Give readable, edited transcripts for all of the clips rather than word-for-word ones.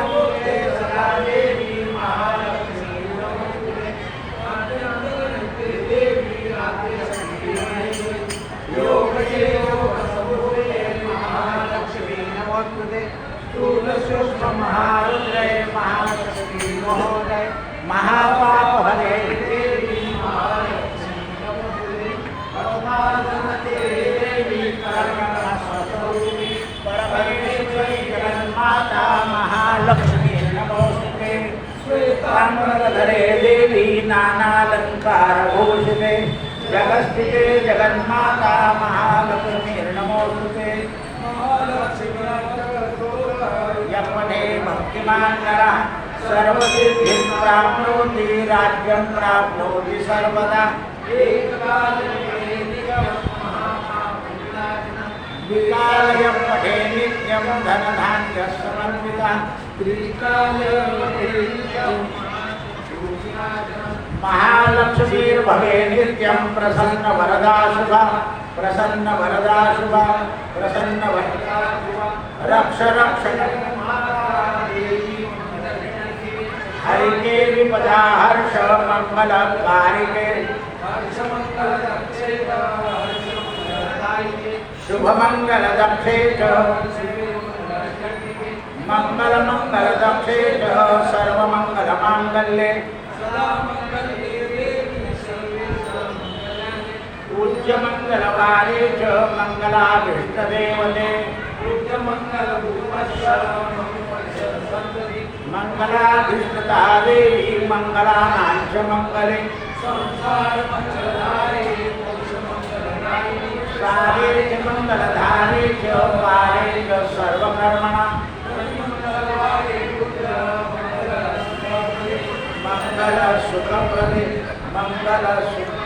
नमोस्तुते सदा देवी महालक्ष्मी नमोस्तुते आद्यनाथगणपते देवी आद्यशक्ति योगजे योगस्वरूपे महालक्ष्मी नमोस्तुते स्थूलसूक्ष्म महारुद्रे महालक्ष्मी महोदय महापाप हरे देवी महालक्ष्मी नमोस्तुते परमानंदे देवी परमस्वरूपी परमेश्वरी जगन्माता महालक्ष्मी नमोस्तुते श्वेतांबरधरे देवी नानालंकार भूषिते जगस्थिते जगन्माता महालक्ष्मी नमोस्तुते यपने भक्तिमान नरः सर्वसिद्धिं प्राप्नोति राज्यं प्राप्नोति सर्वदा विकालयं पठे नित्यं धनधान्यसमन्वितः महालक्ष्मीर्भवे नित्यं प्रसन्न वरदा शुभा प्रसन्न वरदा शुभा प्रसन्न वरदा शुभा रक्ष रक्ष हरिके विपदा हर्ष मंगलकारिके शुभ मंगल दक्षे च मंगल मंगल दक्षे च सर्व मंगल मांगल्ये पूज्य मंगलकारे च मंगलाभीष्ट देवते पूज्य मंगल मंगलाधीष्टता देवी मंगलानांच मंगले सारे च मंगलधारे च पारे च सर्वकर्मणा मंगल सुखप्रदे मंगल सुख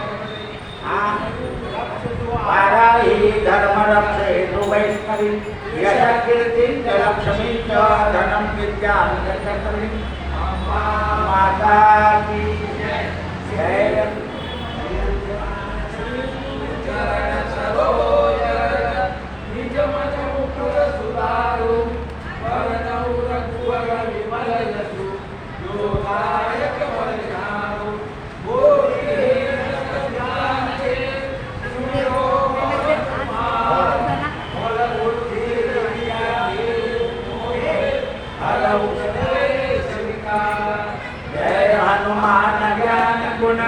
वाराही धर्म रक्षे वैष्णवी यश कीर्ति लक्ष्मी च धनम विद्या चक्री माता की जय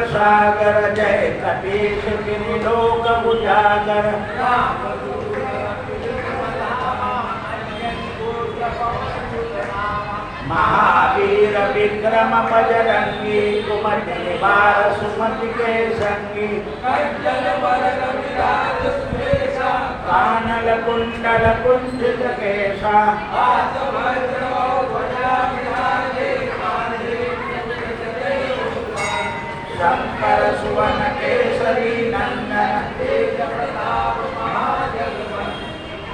सागर जय कपीश गिरि लोक उजागर महावीर विक्रम बजरंगी कुमति निवार सुमति के संगी कानल कुंडल कुंजित केशा शंकर सुवन केसरी नंदन तेज प्रताप महाजगवन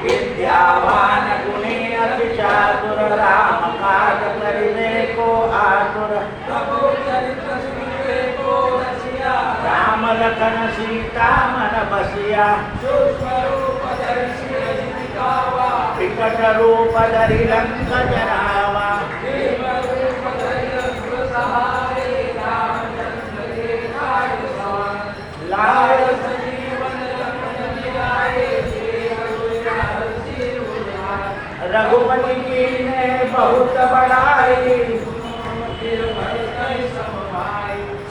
विद्यावान गुणी अति चातुर राम काज करिने को आतुर प्रभु चरित्र सुनिए को रसिया राम लखन सीता मन बसिया सूक्ष्म रूप धरि सिर दिखावा विकट रूप धरि लंक जरावा भीम रूप धरि असुर सहारे लाय संजीवन लखन जियाए रघुपति की ने बहुत बड़ाई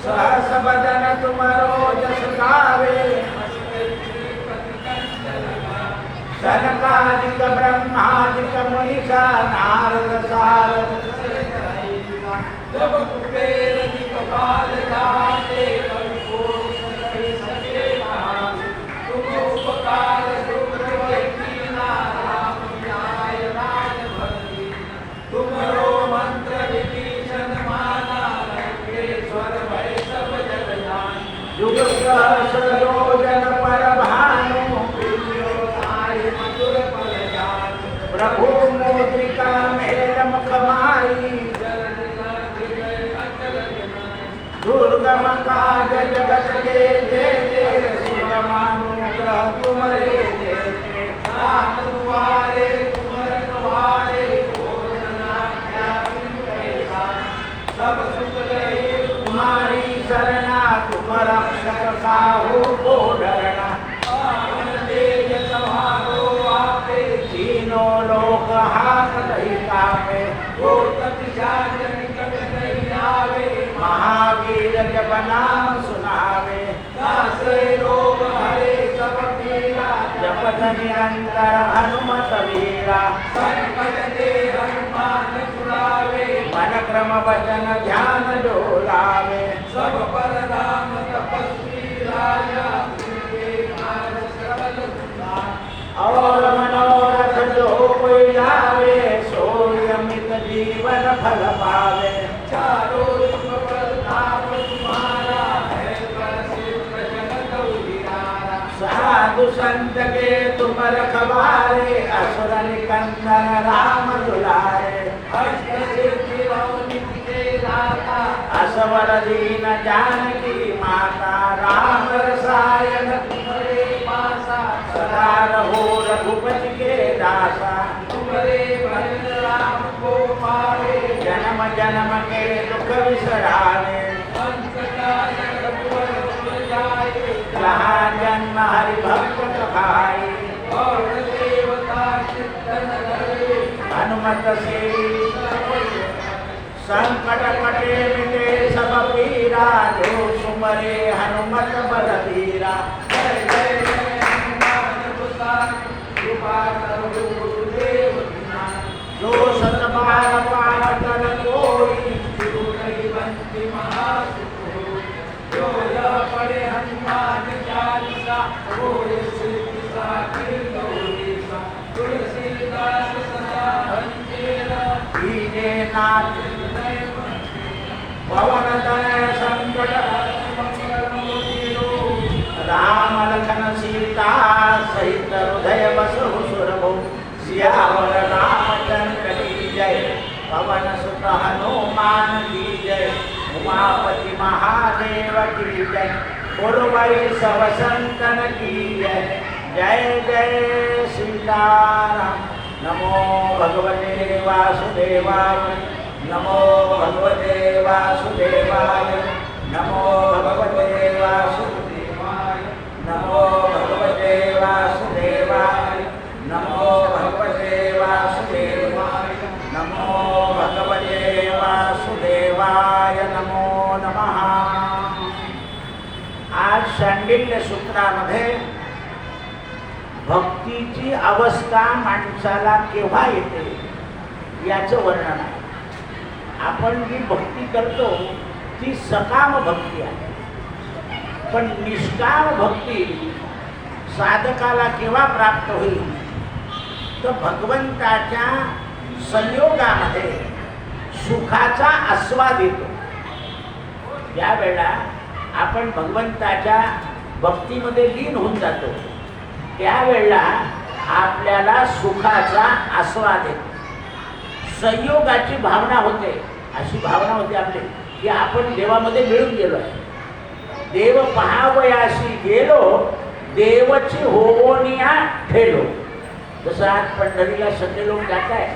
सहस बदन तुमरो जस गावे सनकादिक ब्रह्मादिक मुनीसा नारद सारद जब कुबेर जी कपाल जाते सरोजन पर भानु प्रभु मोद्रिका मेल मुखमाई दुर्गम काज जगत के देते सुगमानुग्रह तुम्हारे देते दुआरे तुमर द्वारे साहू कोडरना तेज समारो आपे तीनों लोक हाथ नहीं कापे महावीर जब नाम सुनावे दासे रोग हरे सब पीरा जपत निरंतर हनुमत वीरा संकट ते हनुमान छुड़ावे मन क्रम वचन ध्यान डोलावे सब पर राम तपस्वी राजा और मनोरथ जो कोई लावे सोई अमित जीवन फल पावे चारों युग प्रताप तुम्हारा है प्रसिद्ध जगत उजियारा साधु संत के तुम रखवारे असुर निकंदन राम दुलारे अष्ट सिद्धि निधि के दाता असवर दीन जानकी माता राम रसायन तुम्हारे पासा सदा रहो रघुपति के दासा तुम्हारे भजन राम को पावे जन्म जन्म के दुख विसरावे जहाँ जन्म हरि भक्त कहाई और देवता चित्तन धरे हनुमत से संकट कटे मिटे सब पीरा जो सुमरे हनुमत बलबीरा जय जय जो सतबार पार कर कोई बंती महासुख जो यह पढ़े हनुमान चालीसा होए सिद्धि साखी गौरीसा तुलसीदास सदा हंसेरा कीजे नाथ पवन तनय संकट राम लखन सीता सहित हृदय बसहु सुरभु सियावर रामचंद्र की जय पवन सुत हनुमान की जय उमापति महादेव की जय गुरुवै सब संतन की जय जय जय सीताराम नमो भगवते वासुदेवाय नमो भगवते वासुदेवाय नमो भगवते वासुदेवाय नमो भगवते वासुदेवाय नमो भगवते वासुदेवाय नमो भगवते वासुदेवाय नमो नमः। आज शांडिल्य सूत्रामध्ये भक्तीची अवस्था माणसाला केव्हा येते याचं वर्णन आहे. आपण जी भक्ती करतो ती सकाम भक्ती आहे, पण निष्काम भक्ती साधकाला केव्हा प्राप्त होईल तर भगवंताच्या संयोगामध्ये सुखाचा आस्वाद येतो. ज्यावेळेला आपण भगवंताच्या भक्तीमध्ये लीन होऊन जातो त्यावेळेला आपल्याला सुखाचा आस्वाद येतो, संयोगाची भावना होते. अशी भावना होते आपली की आपण देवामध्ये मिळून गेलो आहे. देव पहावयाशी गेलो देवची होवोनिया ठेलो. जसं आज पंढरीला सगळे लोक जात आहे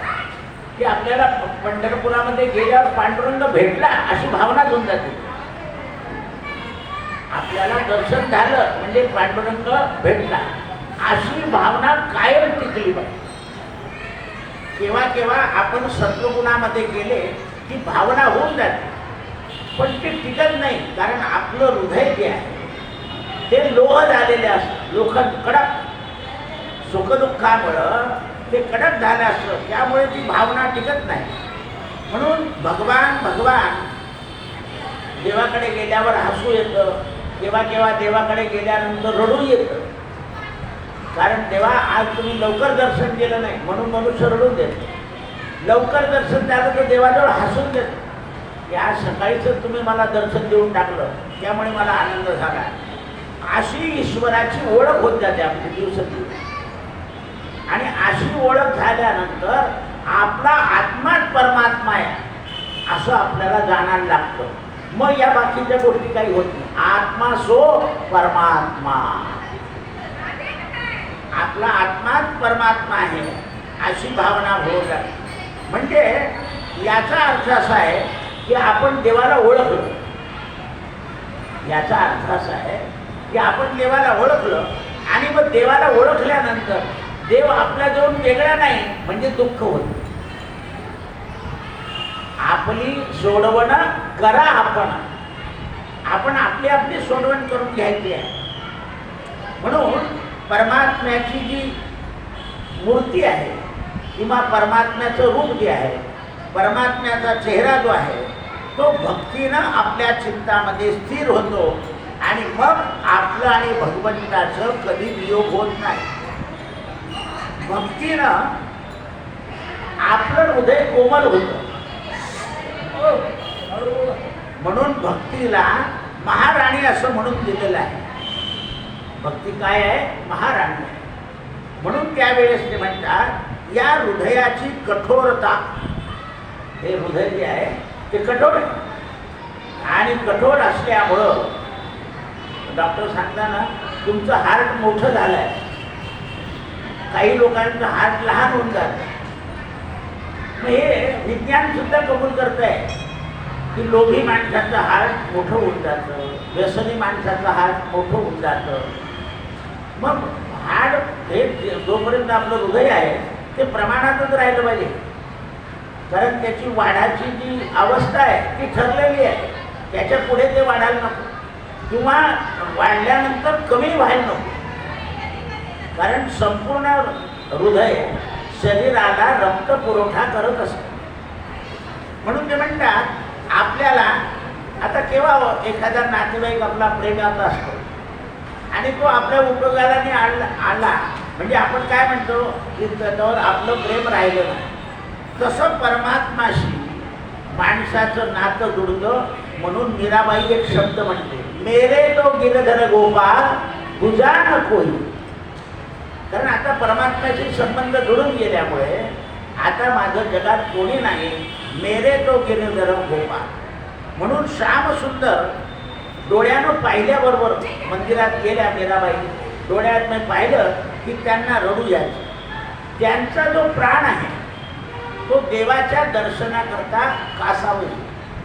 की आपल्याला पंढरपुरामध्ये गेल्यावर पांडुरंग भेटला अशी भावना होऊन जाते. आपल्याला दर्शन झालं म्हणजे पांडुरंग भेटला अशी भावना कायम टिकली पाहिजे. केव्हा केव्हा आपण सत्वगुणामध्ये गेले की भावना होऊन जाते, पण ती टिकत नाही. कारण आपलं हृदय जे आहे ते लोह झालेले असतं, लोह कडक. सुखदुःखामुळं ते कडक झालं असतं, त्यामुळे ती भावना टिकत नाही. म्हणून भगवान भगवान देवाकडे गेल्यावर हसू येतं, केव्हा केव्हा देवाकडे गेल्यानंतर रडू येतं. कारण देवा आज तुम्ही लवकर दर्शन केलं नाही म्हणून मनुष्य रडून देतो. लवकर दर्शन झालं तर देवाजवळ हसून देतो. या सकाळीच तुम्ही मला दर्शन देऊन टाकलं त्यामुळे मला आनंद झाला. अशी ईश्वराची ओळख होत जाते आपली दिवसेंदिवस. आणि अशी ओळख झाल्यानंतर आपला आत्माच परमात्मा आहे असं आपल्याला जाणायला लागतं. मग या बाकीच्या गोष्टी काही होत नाही. आत्मा सो परमात्मा, आपला आत्माच परमात्मा आहे अशी भावना होत आहे. म्हणजे याचा अर्थ असा आहे की आपण देवाला ओळखलं. याचा अर्थ असा आहे की आपण देवाला ओळखलं आणि मग देवाला ओळखल्यानंतर देव आपल्याजवळ वेगळा नाही म्हणजे दुःख होतं. आपली सोडवणं करा आपण आपली आपली सोडवण करून घ्यायची आहे. म्हणून परमात्म्याची जी मूर्ती आहे किंवा परमात्म्याचं रूप जे आहे, परमात्म्याचा चेहरा जो आहे तो भक्तीनं आपल्या चित्तामध्ये स्थिर होतो आणि मग आपलं आणि भगवंताचं कधी वियोग होत नाही. भक्तीनं आपलं हृदय कोमल होतं. म्हणून भक्तीला महाराणी असं म्हणून दिलेलं आहे. भक्ती काय आहे? महाराणी. म्हणून त्यावेळेस ते म्हणतात या हृदयाची कठोरता, हे हृदय जे आहे ते कठोर आहे आणि कठोर असल्यामुळं डॉक्टर सांगताना तुमचं हार्ट मोठं झालं आहे. काही लोकांचं हार्ट लहान होऊन जातं. मग हे विज्ञान सुद्धा कबूल करत आहे की लोभी माणसाचं हार्ट मोठं होऊन जातं, व्यसनी माणसाचं हार्ट मोठं होऊन जातं. मग हार्ट हे जोपर्यंत आपलं हृदय आहे ते प्रमाणातच राहिलं पाहिजे, कारण त्याची वाढाची जी अवस्था आहे ती ठरलेली आहे. त्याच्या पुढे ते वाढायला नको किंवा वाढल्यानंतर कमी व्हायला नको, कारण संपूर्ण हृदय शरीराला रक्त पुरवठा करत असतं. म्हणून ते म्हणतात आपल्याला आता केव्हा एखादा नातेवाईक आपला प्रेमाचा असतो आणि तो आपल्या उपयोगाला नाही आला म्हणजे आपण काय म्हणतो की त्याच्यावर आपलं प्रेम राहिलं नाही. तसं परमात्माशी माणसाचं नातं जुळतं. म्हणून मीराबाई एक शब्द म्हणते, मेरे तो गिरधर गोपाल तुझा न कोई. कारण आता परमात्म्याशी संबंध जुळून गेल्यामुळे आता माझं जगात कोणी नाही, मेरे तो गिरधर गोपाल. म्हणून श्याम सुंदर डोळ्यानं पाहिल्याबरोबर मंदिरात गेल्या मीराबाई, डोळ्यात मी पाहिलं की त्यांना रडू यायचं. त्यांचा जो प्राण आहे तो देवाच्या दर्शनाकरता कासावे.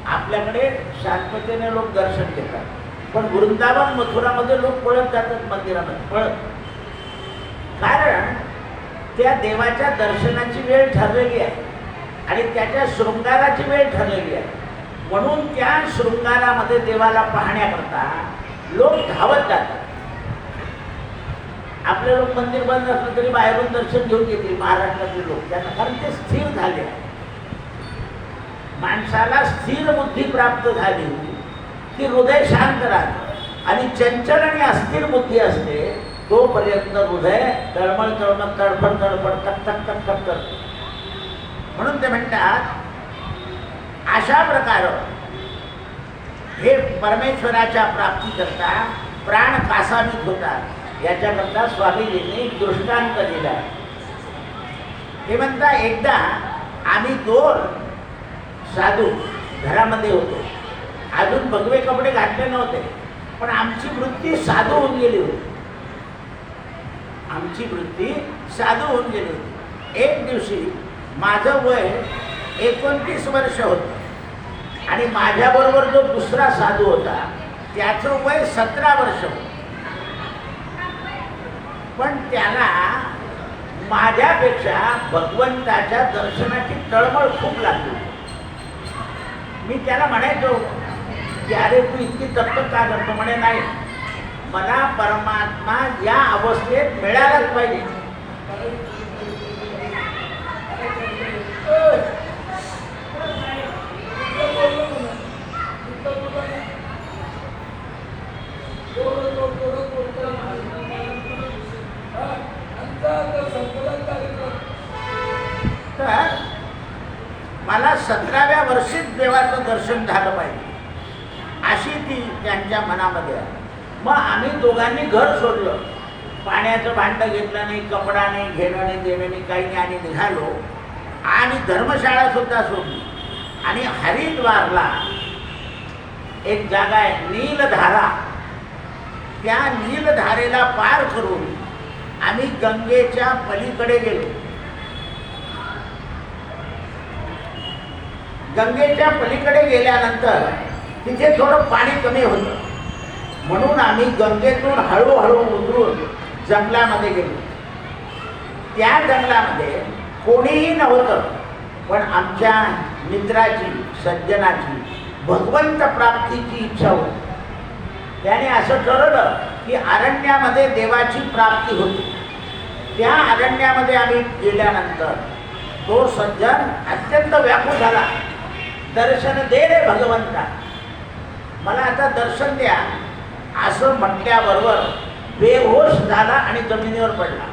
आपल्याकडे शांततेने लोक दर्शन घेतात, पण वृंदावन मथुरामध्ये लोक पळत जातात मंदिरामध्ये पळत, कारण त्या देवाच्या दर्शनाची वेळ ठरलेली आहे आणि त्याच्या शृंगाराची वेळ ठरलेली आहे. म्हणून त्या शृंगारामध्ये देवाला पाहण्याकरता लोक धावत जातात. आपले लोक मंदिर बंद असलं तरी बाहेरून दर्शन घेऊन येतील महाराष्ट्रातले लोक, त्यांना कारण ते स्थिर झाले आहे. माणसाला स्थिर बुद्धी प्राप्त झाली की हृदय शांत राहतं आणि चंचल आणि अस्थिर बुद्धी असते तोपर्यंत हृदय तळमळ तळमळ तडफड तडफड तक तक तक तक करते. म्हणून ते म्हणतात अशा प्रकार हे परमेश्वराच्या प्राप्तीकरता प्राण कासावीत होतात. याच्याकरता स्वामीजींनी दृष्टांत दिला. ते म्हणता एकदा आम्ही 2 साधू घरामध्ये होतो, अजून भगवे कपडे घातले नव्हते, पण आमची वृत्ती साधू होऊन गेली होती. आमची वृत्ती साधू होऊन गेली होती. एक दिवशी माझं वय 29 वर्ष होतं आणि माझ्याबरोबर जो दुसरा साधू होता त्याचं वय 17 वर्ष होतं. पण त्याला माझ्यापेक्षा भगवंताच्या दर्शनाची तळमळ खूप लागली. मी त्याला म्हणायचो की अरे तू इतकी तत्पर का करतो? म्हणे नाही, मला परमात्मा या अवस्थेत मिळालाच पाहिजे. तर मला 17व्या वर्षीच देवाचं दर्शन झालं पाहिजे अशी ती त्यांच्या मनामध्ये आहे. मग आम्ही दोघांनी घर सोडलं, पाण्याचं भांडं घेतलं नाही, कपडा नाही, घेणं नाही, देणं नाही, काही नाही, आणि निघालो. आणि धर्मशाळा सुद्धा सोडली आणि हरिद्वारला एक जागा आहे नीलधारा, त्या नीलधारेला पार करून आम्ही गंगेच्या पलीकडे गेलो. गंगेच्या पलीकडे गेल्यानंतर तिथे थोडं पाणी कमी होतं म्हणून आम्ही गंगेतून हळूहळू उतरून जंगलामध्ये गेलो. त्या जंगलामध्ये कोणीही नव्हतं, पण आमच्या मित्राची, सज्जनाची भगवंत प्राप्तीची इच्छा होती. त्याने असं ठरवलं की अरण्यामध्ये देवाची प्राप्ती होती. त्या अरण्यामध्ये आम्ही गेल्यानंतर तो सज्जन अत्यंत व्याकुळ झाला. दर्शन दे रे भगवंता, मला आता दर्शन द्या असं म्हटल्याबरोबर बेहोश झाला आणि जमिनीवर पडला.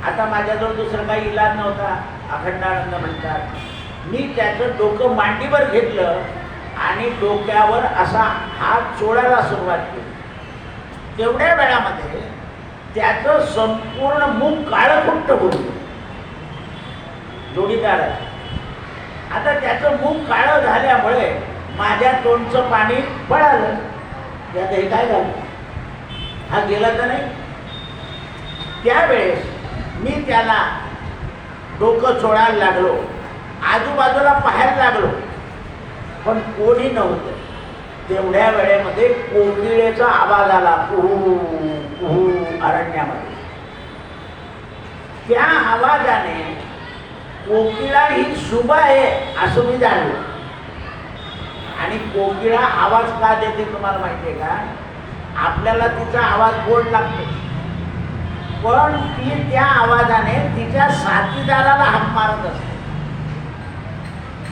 आता माझ्याजवळ दुसरं काही इलाज नव्हता. अखंडानंद म्हणतात, मी त्याचं डोकं मांडीवर घेतलं आणि डोक्यावर असा हात चोळायला सुरुवात केली. तेवढ्या वेळामध्ये त्याचं संपूर्ण मुख काळंकुट्ट होतं. जोडीदार आहे. आता त्याचं मुख काळं झाल्यामुळे माझ्या तोंडचं पाणी पळालं. त्यात हे काय झालं, हा गेला तर नाही. त्यावेळेस मी त्याला डोकं चोळायला लागलो, आजूबाजूला पाहायला लागलो, पण कोणी नव्हतं. तेवढ्या वेळेमध्ये कोकिळेचा आवाज आला, कुहू कुहू अरण्यामध्ये. त्या आवाजाने कोकिळा ही शुभ आहे असं मी जाणलं. आणि कोकिळा आवाज का देते तुम्हाला माहिती आहे का? आपल्याला तिचा आवाज गोड लागतो, पण ती त्या आवाजाने तिच्या साथीदाराला हाक मारत असते.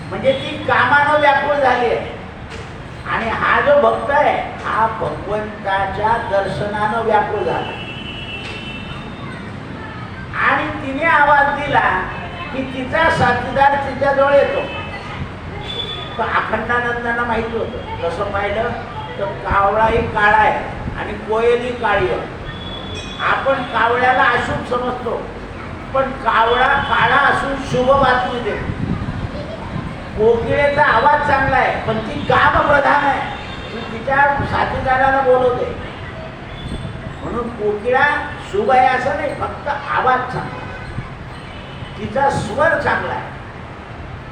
म्हणजे ती कामानं व्याकुळ झाली आहे. आणि हा जो भक्त आहे हा भगवंताच्या दर्शनानं व्याकुळ झाला. आणि तिने आवाज दिला की तिचा साथीदार तिच्याजवळ येतो. तर अखंडानंदांना माहिती होतं. कसं पाहिलं तर कावळाही काळा आहे आणि कोयलही काळी आहे. आपण कावळ्याला अशुभ समजतो, पण कावळा काळा असून शुभ बातमी देतो. कोकिळेचा आवाज चांगला आहे, पण ती काम प्रधान आहे. ती तिच्या साथीदाराला बोलवते. म्हणून कोकिळा शुभ आहे असं नाही, फक्त आवाज चांगला, तिचा स्वर चांगला आहे.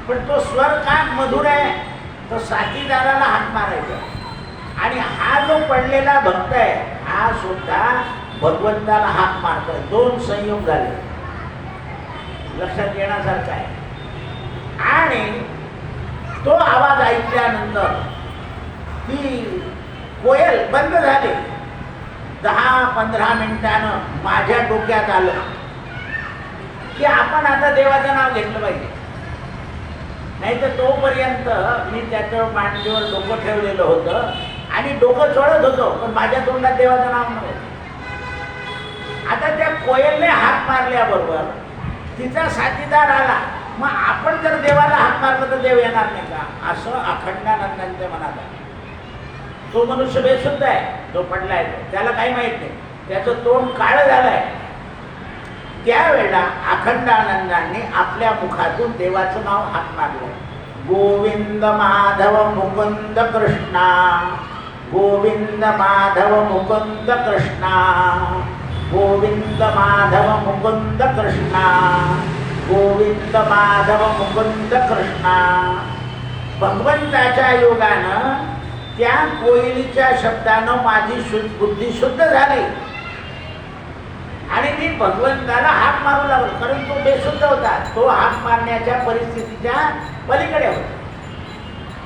पण तो स्वर का मधुर आहे, तो साथीदाराला हाक मारायचा. आणि हा जो पडलेला भक्त आहे हा सुद्धा भगवंताला हाक मारतोय. दोन संयोग झाले, लक्षात येण्यासारखं आहे. आणि तो आवाज ऐकल्यानंतर ती कोयल बंद झाली. 10-15 मिनिटानं माझ्या डोक्यात आलं की आपण आता देवाचं नाव घेतलं पाहिजे. नाही तर तोपर्यंत मी त्याच्या मांडीवर डोकं ठेवलेलं होतं आणि डोकं चोळत होतो, पण माझ्या तोंडात देवाचं नाव नव्हतं. आता त्या कोयलने हाक मारल्याबरोबर तिचा साथीदार आला. मग आपण जर देवाला हाक मारलं तर देव येणार नाही का, असं अखंडानंदांच्या मनात आहे. तो मनुष्य बेशुद्ध आहे जो पडलाय, त्याला काही माहित नाही, त्याचं तोंड काळं झालंय. त्यावेळेला अखंडानंदांनी आपल्या मुखातून देवाचं नाव हाक मारलं. गोविंद माधव मुकुंद कृष्णा, गोविंद माधव मुकुंद कृष्णा, गोविंद माधव मुकुंद कृष्णा, गोविंद माधव मुकुंद कृष्णा. भगवंताच्या योगानं त्या कोयलीच्या शब्दानं माझी बुद्धी शुद्ध झाली आणि मी भगवंताला हाक मारू लागलो. कारण तो बेशुद्ध होता, तो हाक मारण्याच्या परिस्थितीच्या पलीकडे होता.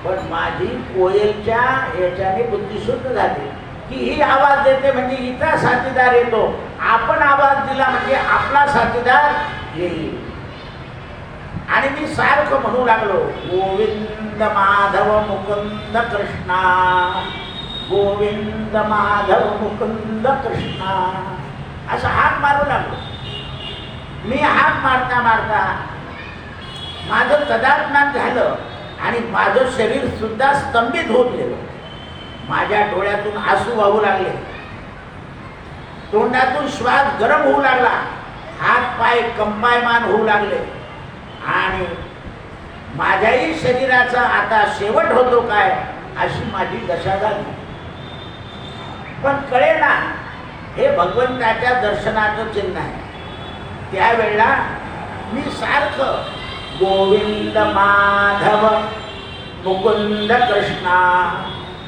पण माझी कोयलच्या याच्याने बुद्धी शुद्ध झाली की ही आवाज देते म्हणजे हिचा साथीदार येतो. आपण आवाज दिला म्हणजे आपला साथीदार येईल. आणि मी सारखं म्हणू लागलो, गोविंद माधव मुकुंद कृष्णा, गोविंद माधव मुकुंद कृष्णा, असं हाक मारू लागलो. मी हाक मारता मारता माझं तदात्म्यान झालं आणि माझं शरीर सुद्धा स्तंभित होत गेलं. माझ्या डोळ्यातून आसू वाहू लागले, तोंडातून श्वास गरम होऊ लागला, हात पाय कंपायमान होऊ लागले आणि माझ्याही शरीराचा आता शेवट होतो काय अशी माझी दशा झाली. पण कळेना हे भगवंताच्या दर्शनाचं चिन्ह आहे. त्यावेळेला मी सारखं गोविंद माधव मुकुंद कृष्णा,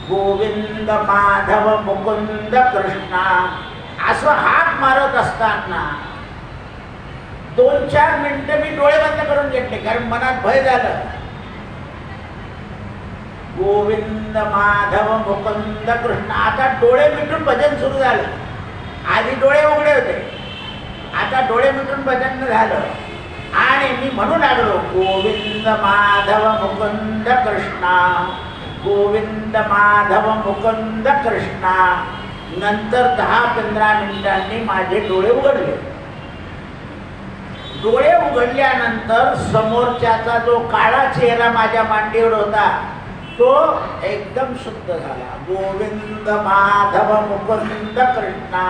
गोविंद माधव मुकुंद कृष्णा असं हाक मारत असताना 2-4 मिनिटं मी डोळे बंद करून घेतले, कारण मनात भय झालं. गोविंद माधव मुकुंद कृष्ण, आता डोळे मिटून भजन सुरू झालं. आधी डोळे उघडे होते, आता डोळे मिटून भजन झालं. आणि मी म्हणू लागलो गोविंद माधव मुकुंद कृष्णा, गोविंद माधव मुकुंद कृष्णा. नंतर 10-15 मिनिटांनी माझे डोळे उघडले. डोळे उघडल्यानंतर समोरच्याचा जो काळा चेहरा माझ्या मांडीवर होता तो एकदम शुद्ध झाला. गोविंद माधव मुकुंद कृष्णा,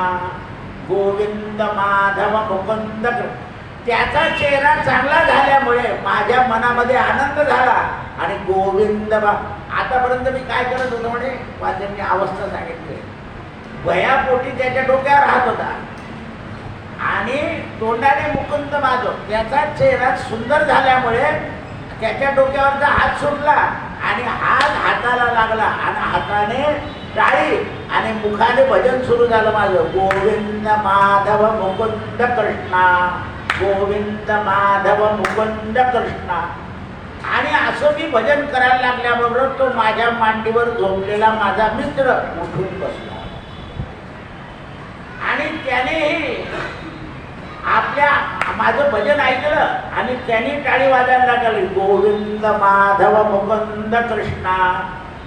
गोविंद माधव मुकुंद कृष्ण. त्याचा चेहरा चांगला झाल्यामुळे माझ्या मनामध्ये आनंद झाला. आणि गोविंद आतापर्यंत मी काय करत होतो म्हणे, वाद्यांनी अवस्था सांगितली. भयापोटी त्याच्या डोक्यावर हात होता आणि तोंडाने मुकुंद माधव. त्याचा चेहरा सुंदर झाल्यामुळे त्याच्या डोक्यावरचा हात सुटला आणि हात हाताला लागला आणि हाताने टाळी आणि मुखाने भजन सुरू झालं माझं. गोविंद माधव मुकुंद कृष्णा, गोविंद माधव मुकुंद कृष्णा. आणि असं मी भजन करायला लागल्याबरोबर तो माझ्या मांडीवर झोपलेला माझा मित्र उठून बसला आणि त्यानेही आपल्या माझं भजन ऐकलं आणि त्यांनी टाळी वाजायला लागली. गोविंद माधव मुकुंद कृष्णा,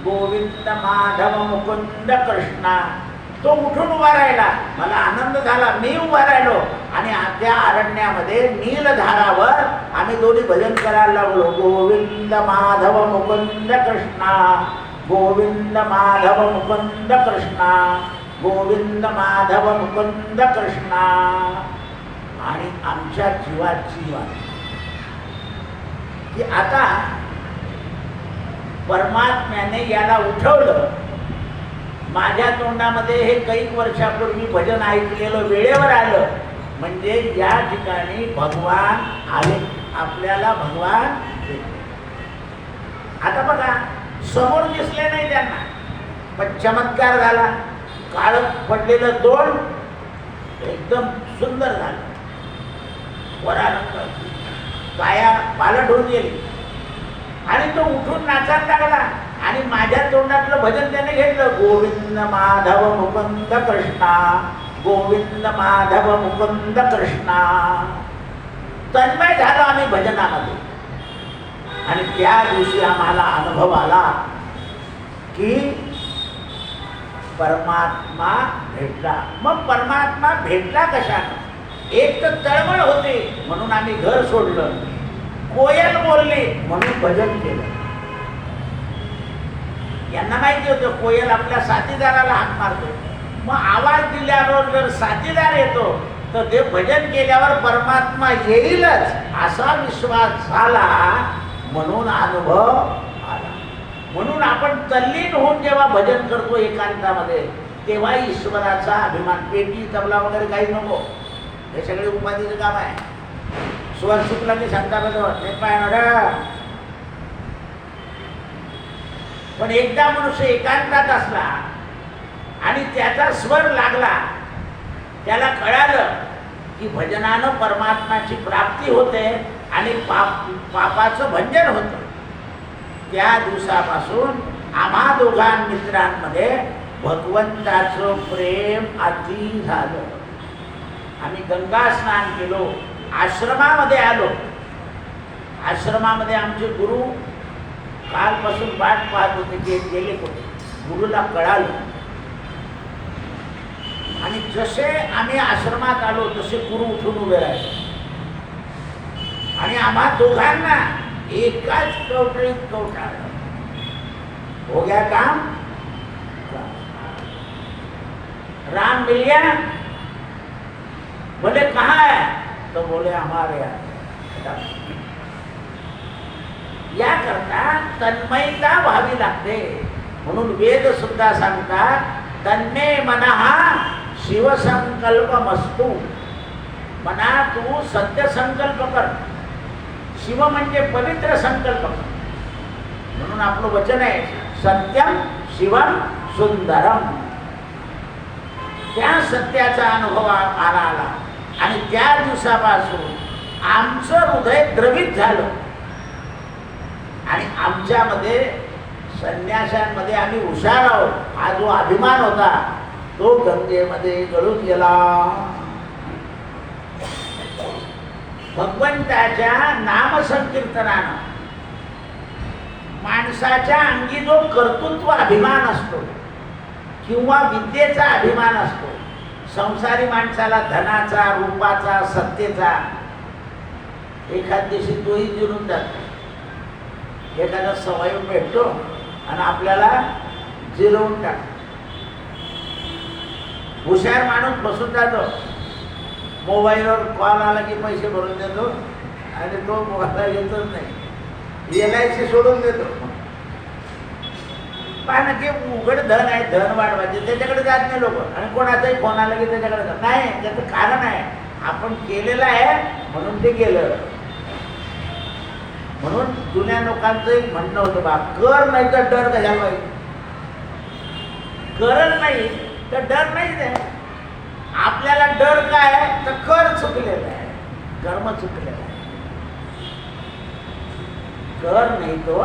गोविंद माधव मुकुंद कृष्णा. तो उठून उभा राहिला, मला आनंद झाला. मी उभा राहिलो आणि त्या अरण्यामध्ये नीलधारावर आम्ही दोन्ही भजन करायला लागलो. गोविंद माधव मुकुंद कृष्णा, गोविंद माधव मुकुंद कृष्णा, गोविंद माधव मुकुंद कृष्णा. आणि आमच्या जीवात जीव आला की आता परमात्म्याने याला उठवलं. माझ्या तोंडामध्ये हे काही वर्षापूर्वी भजन ऐकलेलं वेळेवर आलं, म्हणजे या ठिकाणी भगवान आले, आपल्याला भगवान भेटले. आता बघा, समोर दिसले नाही त्यांना, पण चमत्कार झाला. काळ पडलेलं तोंड एकदम सुंदर झालं, वरानंद काया पालट होऊन गेली आणि तो उठून नाचायला लागला. आणि माझ्या तोंडातलं भजन त्याने घेतलं. गोविंद माधव मुकुंद कृष्णा, गोविंद माधव मुकुंद कृष्णा. तन्मय झालो आम्ही भजनामध्ये. आणि त्या दिवशी आम्हाला अनुभव आला की परमात्मा भेटला. मग परमात्मा भेटला कशानं? एक तर तळमळ होते म्हणून आम्ही घर सोडलं, कोयल बोलली म्हणून भजन केलं. यांना माहिती होतं कोयल आपल्या साथीदाराला हाक मारतो, मग आवाज दिल्यावर जर साथीदार येतो तर ते भजन केल्यावर परमात्मा येईलच असा विश्वास झाला, म्हणून अनुभव आला. म्हणून आपण तल्लीन होऊन जेव्हा भजन करतो एकांतामध्ये, तेव्हा ईश्वराचा अभिमान, पेटी तबला वगैरे काही नको, हे सगळे उपाधीचं काम आहे. स्वर चुकला की सांगता बघ पाय. पण एकदा मनुष्य एकांतात असला आणि त्याचा स्वर लागला, त्याला कळालं की भजनानं परमात्म्याची प्राप्ती होते आणि पापाचं भंजन होतं. त्या दिवसापासून आम्हा दोघां मित्रांमध्ये भगवंताचं प्रेम अति झालं. आम्ही गंगा स्नान केलो, आश्रमामध्ये आलो. आश्रमामध्ये आमचे गुरु कालपासून वाट पाहत होते की गेले कुठे. गुरुला कळालं आणि जसे आम्ही आश्रमात आलो तसे गुरु उठून उभे राहिले आणि आम्हा दोघांना एकाच कवटळीत कवटाळलं. हो गया काम, राम मिल गया. बोले कहाँ है? तो बोले हमारे यहाँ. या करता तन्मयता व्हावी लागते. म्हणून वेद सुद्धा सांगतात तन्मे मनहा शिवसंकल्पमस्तु. मना तू सत्य संकल्प कर. शिव म्हणजे पवित्र संकल्प कर. म्हणून आपलं वचन आहे सत्यम शिवम सुंदरम. त्या सत्याचा अनुभव आला आणि त्या दिवसापासून आमचं हृदय द्रवित झालं आणि आमच्यामध्ये संन्याशांमध्ये आम्ही हुशार आहोत. हा जो अभिमान होता तो गंगेमध्ये गळून गेला. भगवंताच्या नामसंकीर्तनानं माणसाच्या अंगी जो कर्तृत्व अभिमान असतो किंवा विद्येचा अभिमान असतो, संसारी माणसाला धनाचा, रूपाचा, सत्तेचा, एखाद दिवशी तोही जिरून जातो. एखादा सवय भेटतो आणि आपल्याला जिरवून टाकतो. हुशार माणूस बसून जातो, मोबाईलवर कॉल आला की पैसे भरून देतो आणि तो मोबाईल येतच नाही. LIC सोडून देतो. पाहणं की उघड धन आहे, धन वाढवायचे, त्याच्याकडे जात नाही लोक. आणि कोणाचाही फोन आला की त्याच्याकडे जात नाही. त्याचं कारण आहे आपण केलेलं आहे म्हणून ते गेलं. म्हणून जुन्या लोकांचं एक म्हणणं होतं, बा कर नाही तर डर कशाला पाहिजे. करत नाही तर डर नाहीच आहे. आपल्याला डर काय आहे तर कर चुकलेला आहे, कर्म चुकलेलं आहे. कर नाही तो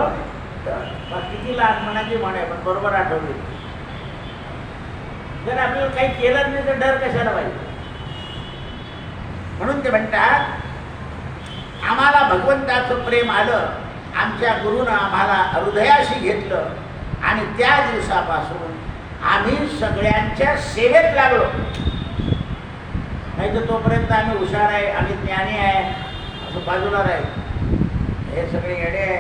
किती लहानपणाची म्हण आहे, पण बरोबर आठवली. जर आपल्याला काही केलं नाही तर डर कशाला पाहिजे. म्हणून ते म्हणतात आम्हाला भगवंताचं प्रेम आलं, आमच्या गुरुनं आम्हाला हृदयाशी घेतलं आणि त्या दिवसापासून आम्ही सगळ्यांच्या सेवेत लागलो. नाही तर तोपर्यंत आम्ही हुशार आहे, आम्ही ज्ञानी आहे असं बाजूला राहील. हे सगळे येडे आहे,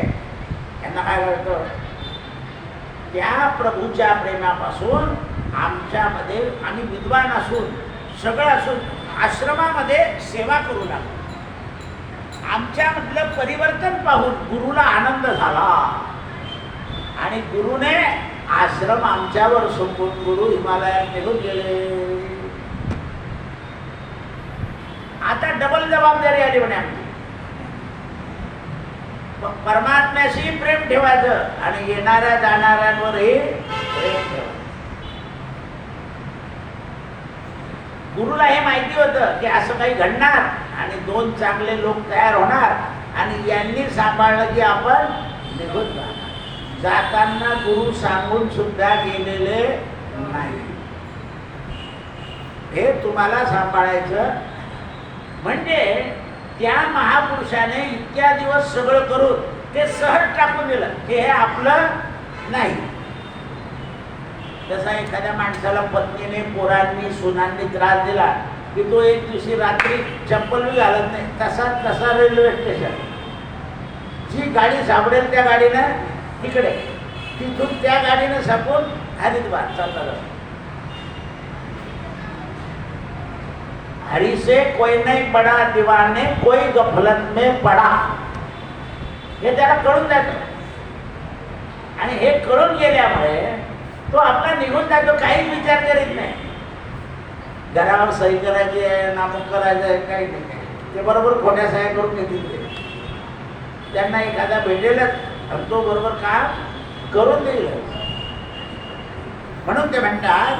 यांना काय कळतं. त्या प्रभूच्या प्रेमापासून आमच्यामध्ये आम्ही विद्वान असून सगळं असून आश्रमामध्ये सेवा करू लागलो. आमच्यामधलं परिवर्तन पाहून गुरुला आनंद झाला आणि गुरुने आश्रम आमच्यावर सोपवून गुरु हिमालयात निघून गेले. आता डबल जबाबदारी आली म्हणे आमची. परमात्म्याशी प्रेम ठेवायचं आणि येणाऱ्या जाणाऱ्यांवरही प्रेम ठेवायचं. गुरुला हे माहिती होतं की असं काही घडणार आणि दोन चांगले लोक तयार होणार आणि यांनी सांभाळलं की आपण निघून जाणार. जाताना गुरु सांगून सुद्धा गेलेले नाही. हे तुम्हाला सांभाळायचं. म्हणजे त्या महापुरुषाने इतक्या दिवस सगळं करून ते सहज टाकून दिलं की हे आपलं नाही. जसा एखाद्या माणसाला पत्नीने, पोरांनी, सुनांनी त्रास दिला की तो एक दिवशी रात्री चप्पल बी घालत नाही, तसा रेल्वे स्टेशन. जी गाडी सापडेल त्या गाडीनं तिकडे, तिथून त्या गाडीनं सापून हरिद्वार चालला जातो. हरी से कोई नहीं पड़ा दीवाने, कोई गफलत में पड़ा. हे त्याला कळून जातं. आणि हे कळून गेल्यामुळे तो आपला निघून जातो, काहीच विचार करीत नाही. घरावर सही करायची आहे, नामक करायचं आहे, काही नाही. ते बरोबर खोट्या सह्या करून घेतील. ते त्यांना एखादा भेटेलच आणि तो बरोबर काम करून देईल. म्हणून ते म्हणतात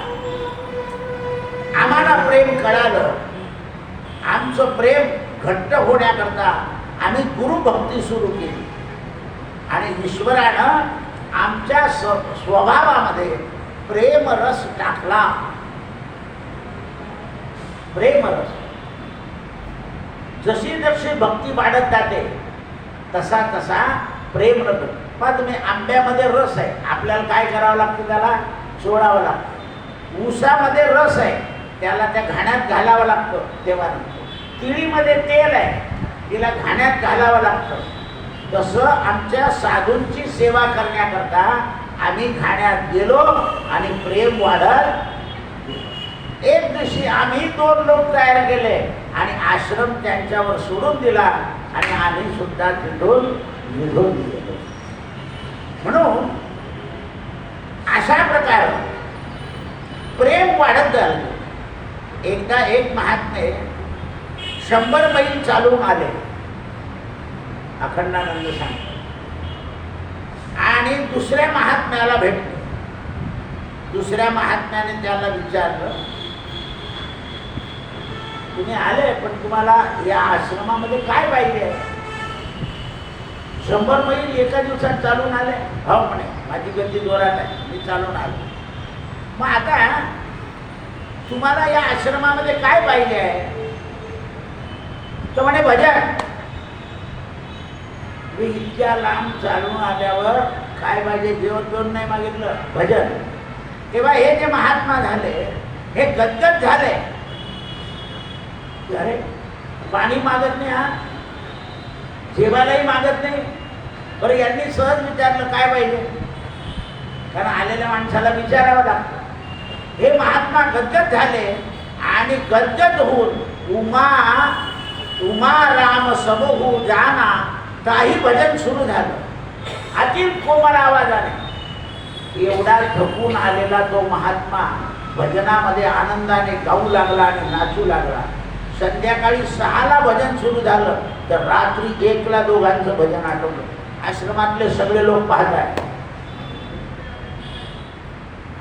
आम्हाला प्रेम कळालं. आमचं प्रेम घट्ट होण्याकरता आम्ही गुरुभक्ती सुरू केली आणि ईश्वरानं आमच्या स्वभावामध्ये प्रेमरस टाकला. प्रेमरस जशी जशी भक्ती वाढत जाते तसा तसा प्रेम रस. पण तुम्ही आंब्यामध्ये रस आहे, आपल्याला काय करावं लागतं, त्याला सोडावं लागतं. ऊसामध्ये रस आहे, त्याला त्या घाण्यात घालावं लागतं तेव्हा. केळीमध्ये तेल आहे, तिला घाण्यात घालावं लागतं. तसं आमच्या साधूंची सेवा करण्याकरता आम्ही घाण्यात गेलो आणि प्रेम वाढत. एक दिवशी आम्ही 2 लोक तयार केले आणि आश्रम त्यांच्यावर सोडून दिला आणि आम्ही सुद्धा तिथून निघून गेलो. म्हणून अशा प्रकारे प्रेम वाढत झालं. एकदा एक महात्मे 100 मैल चालून आले, अखंडानंद सांगतो. आणि आणि दुसऱ्या महात्म्याला भेटले. दुसऱ्या महात्म्याने त्याला विचारलं, तुम्ही आले पण तुम्हाला या आश्रमामध्ये काय पाहिजे? 100 मैल एका दिवसात चालून आले? हो म्हणे, माझी गती जोरात आहे, मी चालून आलो. मग आता तुम्हाला या आश्रमामध्ये काय पाहिजे आहे? तर म्हणे भजन. मी इतक्या लांब चालून आल्यावर काय पाहिजे? जेवण जेवण नाही मागितलं, भजन. तेव्हा हे जे महात्मा झाले हे गदगद झाले. अरे पाणी मागत नाही, हा जेवायलाही मागत नाही. बरं, यांनी सहज विचारलं काय पाहिजे, कारण आलेल्या माणसाला विचारावं लागतं. हे महात्मा गदगद झाले आणि गदगद होऊन उमा राम सबहू जाना, काही भजन सुरू झालं. अति कोमल आवाजाने. एवढा थकून आलेला तो महात्मा भजनामध्ये आनंदाने गाऊ लागला आणि नाचू लागला. संध्याकाळी 6ला भजन सुरू झालं तर रात्री 1ला दोघांचं भजन आटवलं. आश्रमातले सगळे लोक पाहत आहेत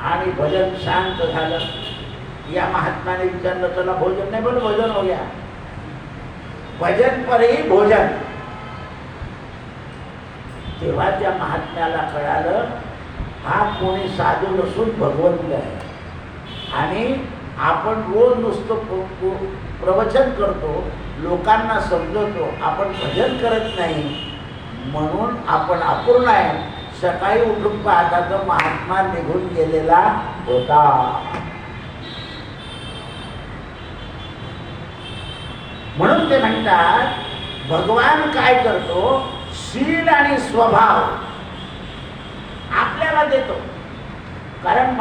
आणि भजन शांत झालं. या महात्म्याने विचारलं, चला भोजन नाही, बोल भोजन हो गया. भजन पर ही भोजन. तेव्हा त्या महात्म्याला कळालं, हा कोणी साधू नसून भगवंत आहे. आणि आपण रोज नुसतं प्रवचन करतो, लोकांना समजवतो, आपण भजन करत नाही, म्हणून आपण अपूर्ण आहे. सकाळी उठून पाहता तर महात्मा निघून गेलेला होता. म्हणून ते म्हणतात भगवान काय करतो, शील आणि स्वभाव आपल्याला देतो. कारण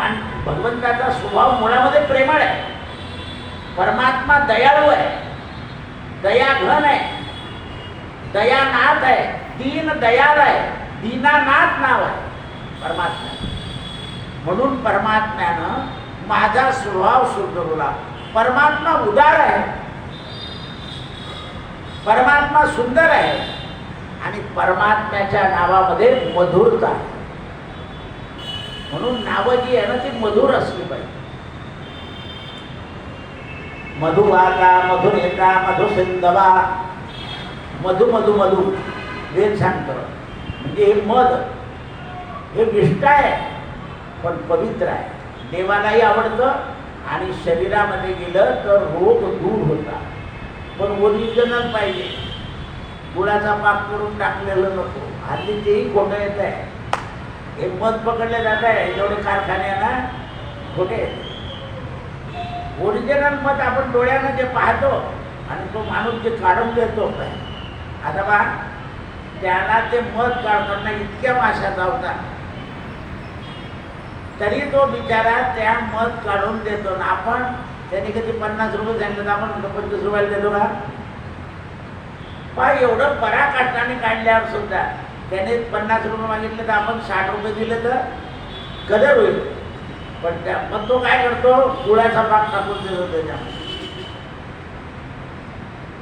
भगवंताचा स्वभाव मुळामध्ये प्रेमळ आहे. परमात्मा दयाळू आहे, दयाघन आहे, दयानाथ आहे, दीन दयाल आहे, दीनानाथ नाव आहे परमात्मा. म्हणून परमात्म्यानं माझा स्वभाव सुधरवला. परमात्मा उदार आहे, परमात्मा सुंदर आहे आणि परमात्म्याच्या नावामध्ये मधुरता आहे. म्हणून नावं जी आहे ना ती मधुर असली पाहिजे. मधुवाका मधुनेता मधुसिंधवा, मधु मधु मधु वेद सांगतो. म्हणजे हे मध हे विष्ट आहे पण पवित्र आहे, देवालाही आवडतं आणि शरीरामध्ये गेलं तर रोग दूर होता. पण ओरिजिनल पाहिजे, गुळाचा पाक करून टाकलेलं नको. हल्ली तेही खोटं येत आहे. हे मध पकडले जात आहे, जेवढे कारखाने आहे ना खोटे. ओरिजिनल मध आपण डोळ्यानं जे पाहतो आणि तो माणूस जे काढून देतो, आता बा त्याला ते मध काढताना इतक्या माशा चावतात तरी तो बिचारा त्या मध काढून देतो ना. आपण त्याने कधी 50 रुपये सांगितलं तर आपण 25 रुपयाला देतो का? पण एवढं पराकाष्ठाने काढल्यावर सुद्धा त्याने 50 रुपये मागितले तर आपण 60 रुपये दिले तर कदर होईल. पण त्या मग तो काय करतो, गुळाचा पाक टाकून देतो त्याच्यामध्ये.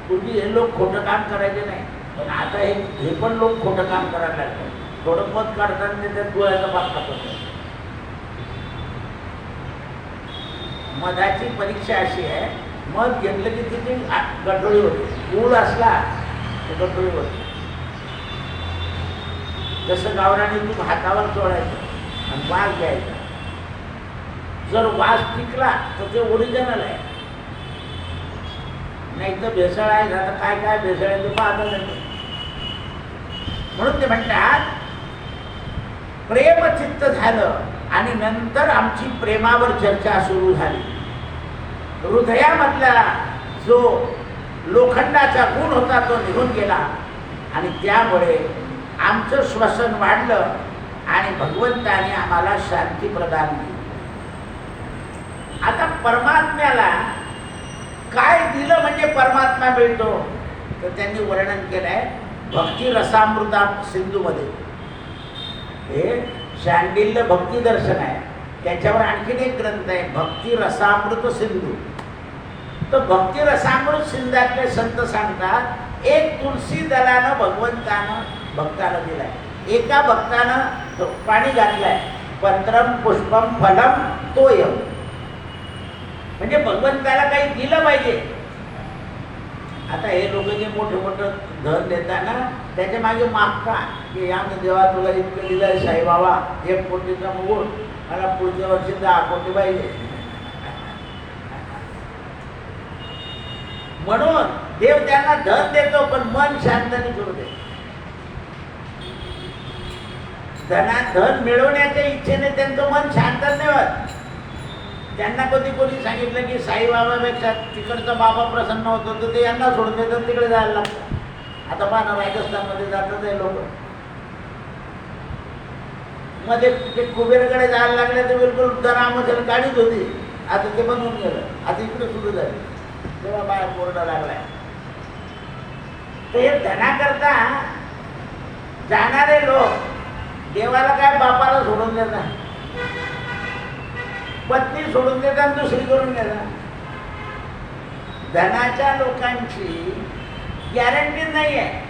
पूर्वी हे लोक खोटं काम करायचे नाही, पण आता हे पण लोक खोटं काम करायला लागतात. थोडं मध काढताना त्यात गुळाचा पाक टाकतो. मधाची परीक्षा अशी आहे, मध घेतलं की तिथे गठोळी होते, गुळ असला तर गठोळी होते. जसं गावराने तूप हातावर चोळायचं आणि वास घ्यायचा. जर वास टिकला तर ते ओरिजिनल आहे, नाही तर भेसळ आहे. आता काय काय भेसळ आहे ते पाहता येतं. म्हणून ते म्हणतात प्रेमचित्त झालं आणि नंतर आमची प्रेमावर चर्चा सुरू झाली. हृदयामधला जो लोखंडाचा गुण होता तो निघून गेला आणि त्यामुळे आमचं श्वसन वाढलं आणि भगवंताने आम्हाला शांती प्रदान केली. आता परमात्म्याला काय दिलं म्हणजे परमात्मा मिळतो, तर त्यांनी वर्णन केलंय भक्ती रसामृता सिंधूमध्ये. हे शांडिल्य भक्ती दर्शन आहे, त्याच्यावर आणखीन एक ग्रंथ आहे भक्ती रसामृत सिंधू. तर भक्ती रसामृत सिंधातले संत सांगतात एक तुलसी दलानं भगवंतानं भक्ताला दिलाय. एका भक्तानं पाणी घातलंय, पत्रम पुष्पम फलम तोयम, म्हणजे भगवंताला काही दिलं पाहिजे. आता हे लोक जे मोठं मोठं धन देताना त्याच्या मागे मागता की या देवा तुला इतकं दिलंय साईबाबा, 1 कोटीचा मुकुट, मला पुढच्या वर्षी 10 कोटी पाहिजे. म्हणून देव त्यांना धन देतो, पण मन शांत नाही करू दे. धन मिळवण्याच्या इच्छेने त्यांचं मन शांत नाही होत. त्यांना कधी कोणी सांगितलं की साईबाबापेक्षा तिकडचा बाबा प्रसन्न होतो, तर ते यांना सोडून देतात, तिकडे जायला लागतं. आता पहा ना, राजस्थानमध्ये जातात हे लोक, मध्ये ते कुबेरकडे जायला लागले तर बिलकुल धनामध्ये गाडीच होती, आता ते बनवून गेलं, आता इकडे सुरू झालं, तेव्हा बाहेर बोर्ड लागलाय. तर हे धनाकरता जाणारे लोक देवाला काय बापाला सोडून देतात, पत्नी सोडून देतात, दुसरी करून देतात. धनाच्या लोकांची गॅरंटी नाही आहे,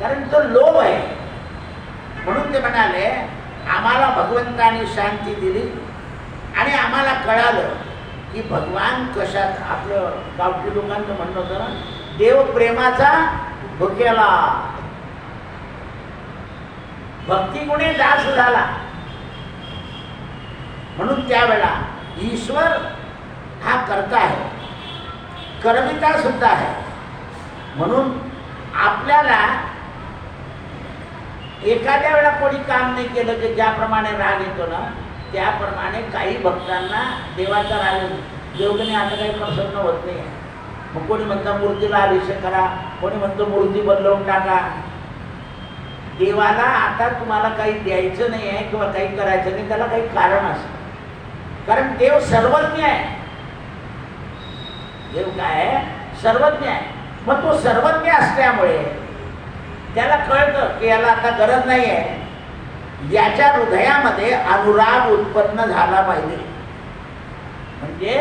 कारण तो लोभ आहे. म्हणून ते म्हणाले आम्हाला भगवंताने शांती दिली आणि आम्हाला कळालं की भगवान कशात, आपलं गावठी लोकांचं म्हणणं होतं ना, देव प्रेमाचा भुकेला, भक्ती गुणे दास झाला. म्हणून त्यावेळा ईश्वर हा करता आहे, करविता सुद्धा आहे. म्हणून आपल्याला एखाद्या वेळा कोणी काम नाही केलं की ज्याप्रमाणे राग येतो ना, त्याप्रमाणे काही भक्तांना देवाचा राग येतो. देवगणे आता काही प्रसन्न होत नाही. मग कोणी म्हणतं मूर्तीला अभिषेक करा, कोणी म्हणतं मूर्ती बदलवून टाका. देवाला आता तुम्हाला काही द्यायचं नाही आहे किंवा काही करायचं नाही, त्याला काही कारण असतं. कारण देव सर्वज्ञ आहे. देव काय आहे? सर्वज्ञ आहे. मग तो सर्वज्ञ असल्यामुळे त्याला कळतं की याला आता गरज नाही आहे, याच्या हृदयामध्ये अनुराग उत्पन्न झाला पाहिजे. म्हणजे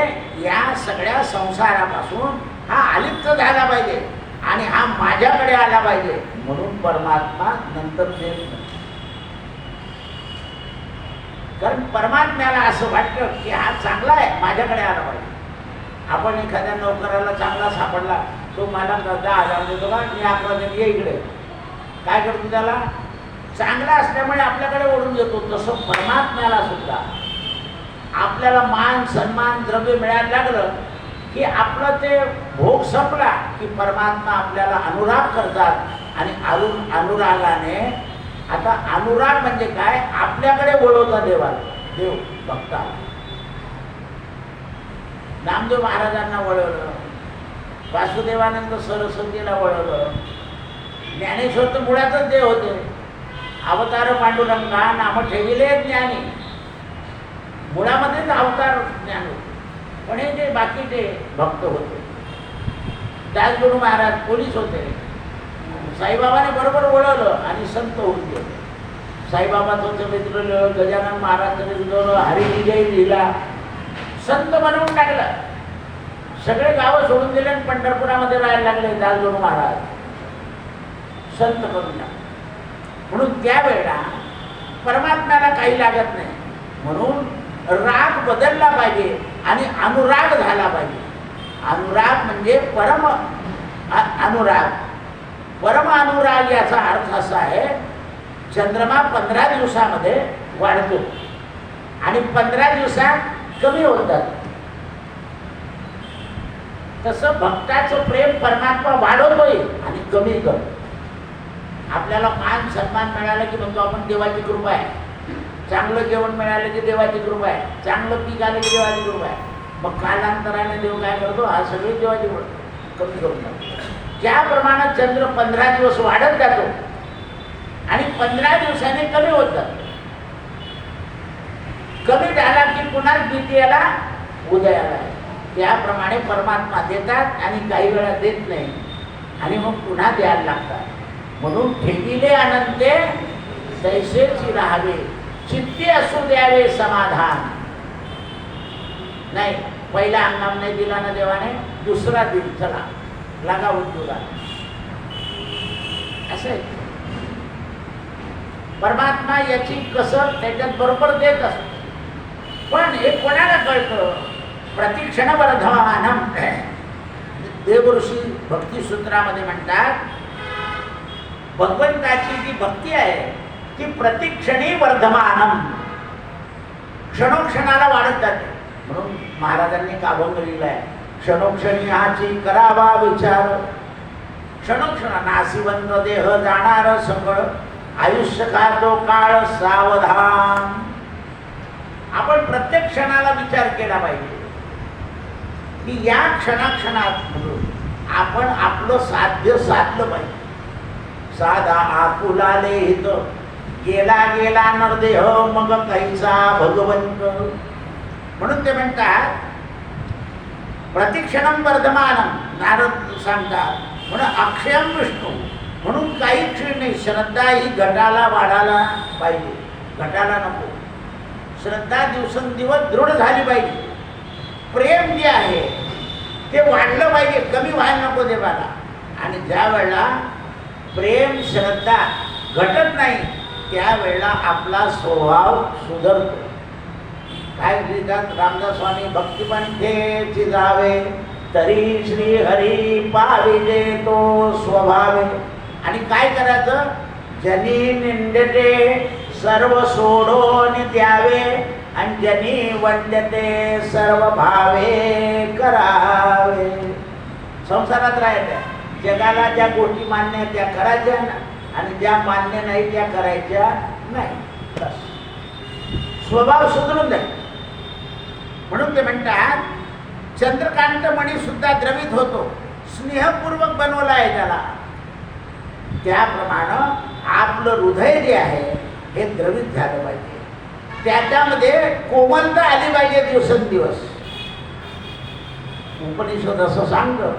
या सगळ्या संसारापासून हा अलिप्त झाला पाहिजे आणि हा माझ्याकडे आला पाहिजे. म्हणून परमात्मा नंतर देत नाही. कारण परमात्म्याला असं वाटतं की हा चांगला आहे, माझ्याकडे आला पाहिजे. आपण एखाद्या नोकराला चांगला सापडला, तो मला 10,000 देतो का, मी 11 देतो, ये इकडे. काय करतो त्याला? चांगला असल्यामुळे आपल्याकडे ओढून येतो. तसं परमात्म्याला सुद्धा आपल्याला मान सन्मान द्रव्य मिळायला लागलं की आपलं ते भोग संपला की परमात्मा आपल्याला अनुराग करतात आणि अनुरागाने, आता अनुराग म्हणजे काय, आपल्याकडे वळवता देवाला. देव भक्ता नामदेव महाराजांना वळवलं, वासुदेवानंद सरस्वतीला वळवलं, ज्ञानेश्वर तर मुळातच देव होते. अवतार पांडुरंगा नाम ठेविले ज्ञानी, मुळामध्येच अवतार ज्ञान होते. पण हे जे बाकीचे भक्त होते, दासगुरु महाराज पोलीस होते, साईबाबाने बरोबर वळवलं आणि संत होऊन गेले. साईबाबाचं मित्र गजानन महाराजांनी हरिविजय लिहिला, संत बनवून टाकलं. सगळे गावं सोडून दिले आणि पंढरपुरामध्ये राहायला लागले दासगुरु महाराज, संत करून टाकले. म्हणून त्यावेळेला परमात्म्याला काही लागत नाही. म्हणून राग बदलला पाहिजे आणि अनुराग झाला पाहिजे. अनुराग म्हणजे परम अनुराग. परम अनुराग याचा अर्थ असा आहे, चंद्रमा 15 दिवसामध्ये वाढतो आणि 15 दिवसात कमी होतात. तसं भक्ताचं प्रेम परमात्मा वाढवतोय आणि कमी करतो. आपल्याला मान सन्मान मिळाला की म्हणतो आपण देवाची कृपा आहे, चांगलं जेवण मिळालं की देवाची कृपा आहे, चांगलं पीक आलं की देवाची कृपा आहे. मग कालांतराने देव काय करतो, हा सगळी देवाची कमी करून टाकतो. ज्याप्रमाणे चंद्र 15 दिवस वाढत जातो आणि 15 दिवसाने कमी होत जातो, कमी झाला की पुन्हा द्वितीयाला उदयाला, त्याप्रमाणे परमात्मा देतात आणि काही वेळा देत नाही आणि मग पुन्हा द्यायला लागतात. म्हणून ठेविले अनंते तैसेची राहावे, चित्ती असू द्यावे समाधान. नाही, पहिला हंगाम नाही दिला ना देवाने, दुसरा दिन चला लागा उद्योगा. असं आहे. परमात्मा याची कसर त्याच्यात बरोबर देत असतो. पण हे कोणाला कळतं? प्रतिक्षण वर्धमानम. देवऋषी भक्तिसूत्रामध्ये म्हणतात, भगवंताची जी भक्ती आहे ती प्रतिक्षणी वर्धमानम, क्षणोक्षणाला वाढत जाते. म्हणून महाराजांनी का अभंग लिहिलाय, क्षणोक्षणी हाची करावा विचार, क्षणोक्षणा नासिवंत देह जाणार सकळ, आयुष्य खातो काळ सावधान. आपण प्रत्येक क्षणाला विचार केला पाहिजे की या क्षणाक्षणात म्हणून आपण आपलं साध्य साधलं पाहिजे. साधा आकुलाले हित गेला गेला नरदेह मग कैसा भगवंत. म्हणून ते म्हणतात प्रतिक्षणम वर्धमानम. नारद सांगतात म्हणून अक्षयम विष्णू, म्हणून काही क्षण नाही. श्रद्धा ही घटाला वाढायला पाहिजे, घटाला नको. श्रद्धा दिवसेंदिवस दृढ झाली पाहिजे. प्रेम जे आहे ते वाढलं पाहिजे, कमी व्हायला नको देवाला. आणि ज्या वेळेला प्रेम श्रद्धा घटत नाही त्यावेळेला आपला स्वभाव सुधारतो. काय लिहितात रामदास स्वामी, भक्तिपंथेची जावे तरी श्री हरी पाविजे तो स्वभावे. आणि काय करायचं? जनी निंदते सर्व सोडून द्यावे आणि जनी वंदते सर्व भावे करावे. संसारात राहायचं, जगाला ज्या गोष्टी मान्य आहेत त्या करायच्या आणि ज्या मान्य नाही त्या करायच्या नाही. बस स्वभाव सुधरून जाईल. म्हणून ते म्हणतात चंद्रकांत मणी सुद्धा द्रवित होतो, स्नेहपूर्वक बनवला आहे त्याला. त्याप्रमाणे आपलं हृदय जे आहे हे द्रवित झालं पाहिजे, त्याच्यामध्ये कोमलता आली पाहिजे दिवसेंदिवस. उपनिषद असं सांगतं,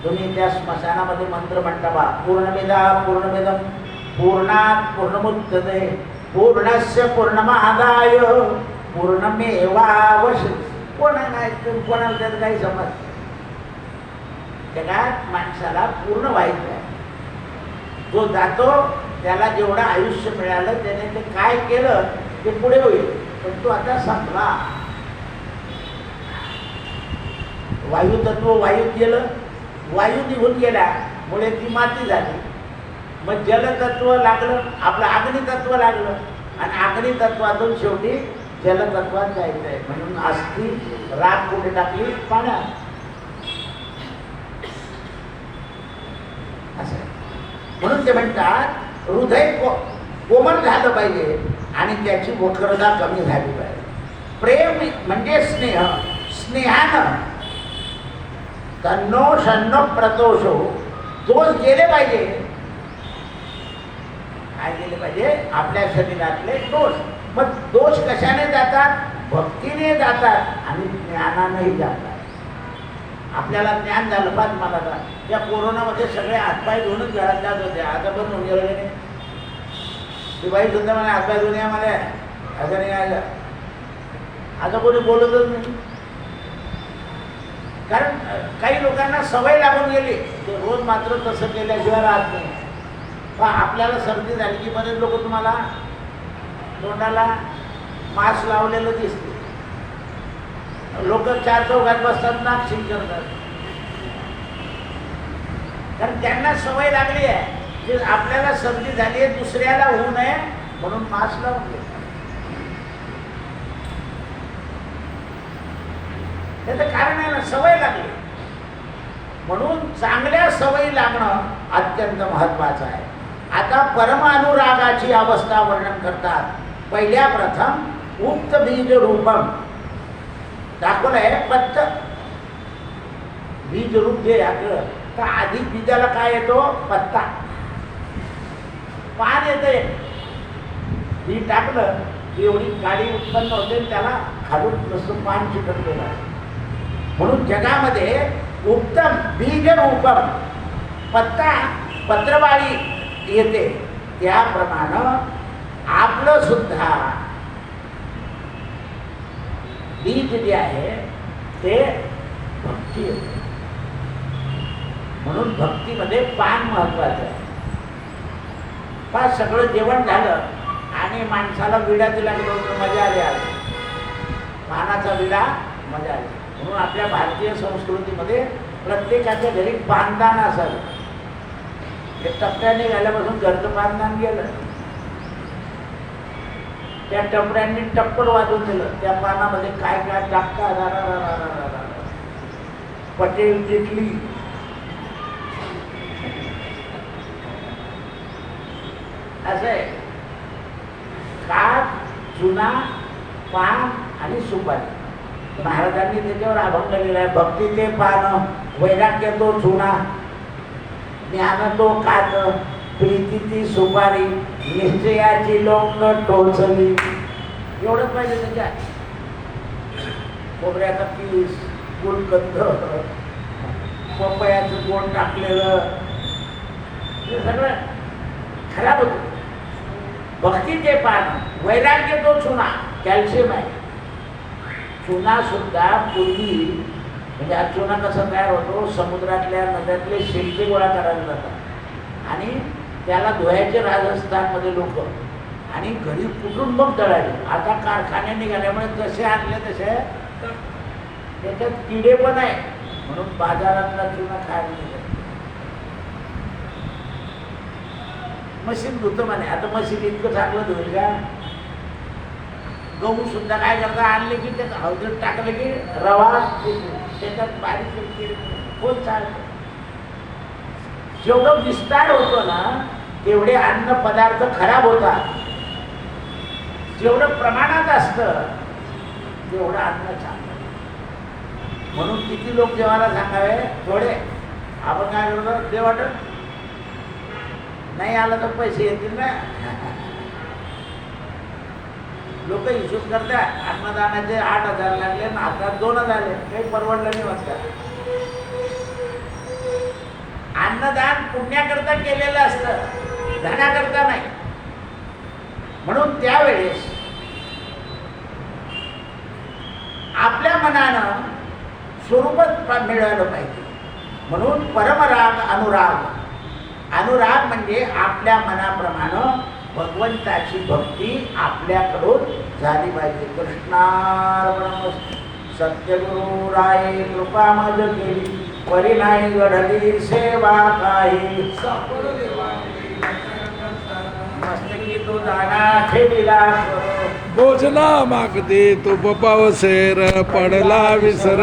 तुम्ही त्या स्मशानामध्ये मंत्र म्हणता बा, पूर्णमेधा पूर्णमेदम पूर्णात पूर्णमुदच्यते पूर्णस्य पूर्णमादाय पूर्णमेवावशिष्यते. कोणाला त्यात काही समज. जगात माणसाला पूर्ण व्हायचं आहे. जो जातो त्याला जेवढं आयुष्य मिळालं त्याने ते काय केलं ते पुढे होईल, पण तो आता संपला. वायुतत्व वायूत गेलं, वायू निघून गेल्यामुळे ती माती झाली. मग जलतत्व लागलं, आपलं अग्नितत्व लागलं आणि अग्नितत्वातून शेवटी जलतत्वात जायचं आहे. म्हणून अस्थि राख कुठे टाकली? पाण्यात. असं म्हणून ते म्हणतात हृदय कोमल झालं पाहिजे आणि त्याची मोठरता कमी झाली पाहिजे. प्रेम म्हणजे स्नेह, स्नेहानं तन्नो शन्नो प्रतोषो, दोष गेले पाहिजे. काय गेले पाहिजे? आपल्या शरीरातले दोष. मग दोष कशाने जातात? भक्तीने जातात आणि ज्ञानानेही जातात. आपल्याला ज्ञान झालं पाहिजे. मला का त्या कोरोनामध्ये सगळे हातपाय धुवूनच घरात जात होते, आता पण होऊन गेलं नाही. ती बाई सुद्धा मला हातपाय धुवून या, मला असं नाही आलं. आता कोणी बोलतच नाही, कारण काही लोकांना सवय लागून गेली. ते रोज मात्र तसं केल्याशिवाय राहत नाही. पण आपल्याला सर्दी झाली की बरेच लोक तुम्हाला तोंडाला मास्क लावलेलं दिसते. लोक चार चौघात बसतात, नाक सील करतात, कारण त्यांना सवय लागली आहे की आपल्याला सर्दी झाली आहे दुसऱ्याला होऊ नये म्हणून मास्क लावून घेतात. त्याचं कारण आहे ना, सवय लागली. म्हणून चांगल्या सवयी लागणं अत्यंत महत्वाचं आहे. आता परमानुरागाची अवस्था वर्णन करतात. पहिल्या प्रथम उक्त बीज रूपम दाखवलंय. पत्त बीज रूप जे याकडं, तर आधी बीजाला काय येतो? पत्ता. पान येते, बी टाकलं की एवढी काडी उत्पन्न होते, त्याला खालून नुसतं पान चिकटलेलं आहे. म्हणून जगामध्ये उत्तम बीज रूपम पत्ता पत्रवाळी येते, त्याप्रमाणे आपलं सुद्धा बीज जे आहे ते भक्ती येते. म्हणून भक्तीमध्ये पान महत्वाचं आहे. पाच सगळं जेवण झालं आणि माणसाला विडा दिला की दोन मजा आली आज. पानाचा विडा मजा आली. म्हणून आपल्या भारतीय संस्कृतीमध्ये प्रत्येकाच्या घरी पानदान असावं. हे टप्प्याने गेल्यापासून घरचं पानदान गेलं. त्या टपऱ्यांनी टप्पर वाजवून दिलं. त्या पानामध्ये काय काय टाकता पटेल तिथली असं आहे. काठ, चुना, पान आणि सुपारी. महाराजांनी त्याच्यावर अभंग लिहिलाय. भक्ती ते पान, वैराग्य तो चुना, ज्ञान तो काठ, प्रीती ती सुपारी, निश्चयाची लोंग टोचली. एवढंच पाहिजे त्याच्यात. खोबऱ्याचा पीस, गुलकंद, पपयाचं गोड टाकलेलं, हे सगळं खराब होतं. भक्तीचे पान, वैराग्य तो चुना, कॅल्शियम आहे. चुना सुद्धा पूर्वी म्हणजे हा चुना कसा तयार होतो, समुद्रातल्या नद्यातले शिंपे गोळा करायला जातात आणि त्याला धुवायचे राजस्थानमध्ये लोक आणि घरी कुठून मग दळायचे. आता कारखाने निघाल्यामुळे जसे आणले तसे त्याच्यात किडे पण आहे म्हणून बाजारातला चुना खायला निघाला. मशीन धुतं म्हणे. आता मशीन इतकं चांगलं धुईल का? गहू सुद्धा काय करता, आणले की त्यात हळद टाकलं की रवा त्याच्यात बारीक कोण चालतं. जेवढं विस्तार होतो ना तेवढे अन्न पदार्थ खराब होतात. जेवढं प्रमाणात असतं तेवढं अन्न चांगलं. म्हणून किती लोक जेवायला सांगावे थोडे. आपण काय करतो, ते वाटत नाही आलं तर पैसे येतील ना. लोक हिशोब करतात. अन्नदानाचे 8,000 लागले आणि आता 2,000 झाले. काही परवडलं नाही म्हणतात. अन्नदान पुण्याकरता केलेलं असतं, धनाकरता नाही. म्हणून त्यावेळेस आपल्या मनानं स्वरूपच मिळालं पाहिजे. म्हणून परमराग अनुराग. अनुराग म्हणजे आपल्या मनाप्रमाणे भगवंताची भक्ती आपल्याकडून झाली पाहिजे. कृष्णार्पणमस्तु. सत्यगुरु राय कृपा मज केली, परी नाही घडली सेवा काही. मस्तकी तो दाना ठेविला, भोजना मागते तो बपाव सेर पडला विसर.